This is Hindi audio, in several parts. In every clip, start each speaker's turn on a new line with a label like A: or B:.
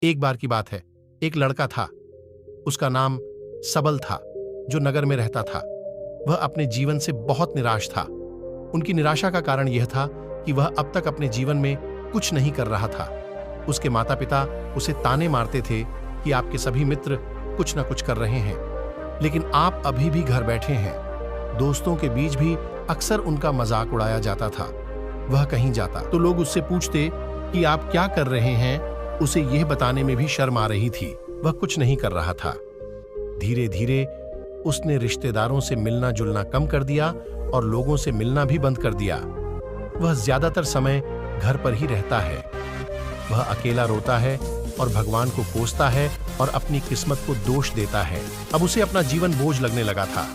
A: एक बार की बात है, एक लड़का था। उसका नाम सबल था, जो नगर में रहता था। वह अपने जीवन से बहुत निराश था। उनकी निराशा का कारण यह था कि वह अब तक अपने जीवन में कुछ नहीं कर रहा था। उसके माता पिता उसे ताने मारते थे कि आपके सभी मित्र कुछ न कुछ कर रहे हैं, लेकिन आप अभी भी घर बैठे हैं। दोस्तों के बीच भी अक्सर उनका मजाक उड़ाया जाता था। वह कहीं जाता तो लोग उससे पूछते कि आप क्या कर रहे हैं। उसे यह बताने में भी शर्म आ रही थी। वह कुछ नहीं कर रहा था। धीरे धीरे उसने रिश्तेदारों से मिलना जुलना कम कर दिया और लोगों से मिलना भी बंद कर दिया। वह ज्यादातर समय घर पर ही रहता है। वह अकेला रोता है और भगवान को कोसता है और अपनी किस्मत को दोष देता है। अब उसे अपना जीवन बोझ लगने लगा था।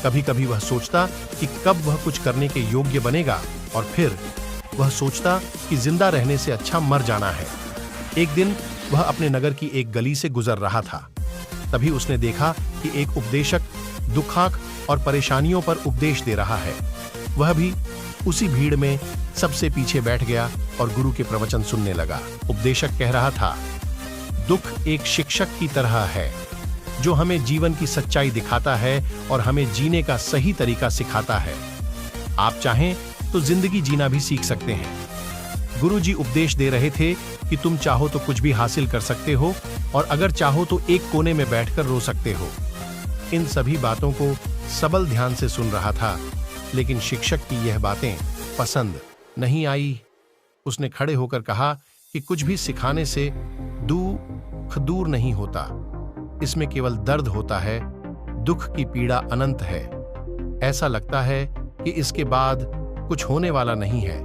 A: कभी कभी वह सोचता कि कब वह कुछ करने के योग्य बनेगा, और फिर वह सोचता कि जिंदा रहने से अच्छा मर जाना है। एक दिन वह अपने नगर की एक गली से गुजर रहा था। तभी उसने देखा कि एक उपदेशक दुखाक और परेशानियों पर उपदेश दे रहा है। वह भी उसी भीड़ में सबसे पीछे बैठ गया और गुरु के प्रवचन सुनने लगा। उपदेशक कह रहा था, दुख एक शिक्षक की तरह है जो हमें जीवन की सच्चाई दिखाता है और हमें जीने का सही तरीका सिखाता है। आप चाहें तो जिंदगी जीना भी सीख सकते हैं। गुरुजी उपदेश दे रहे थे कि तुम चाहो तो कुछ भी हासिल कर सकते हो, और अगर चाहो तो एक कोने में बैठकर रो सकते हो। इन सभी बातों को सबल ध्यान से सुन रहा था, लेकिन शिक्षक की यह बातें पसंद नहीं आई। उसने खड़े होकर कहा कि कुछ भी सिखाने से दुख दूर नहीं होता। इसमें केवल दर्द होता है। दुख की पीड़ा अनंत है। ऐसा लगता है कि इसके बाद कुछ होने वाला नहीं है।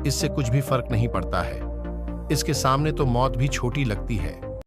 A: इससे कुछ भी फर्क नहीं पड़ता है। इसके सामने तो मौत भी छोटी लगती है।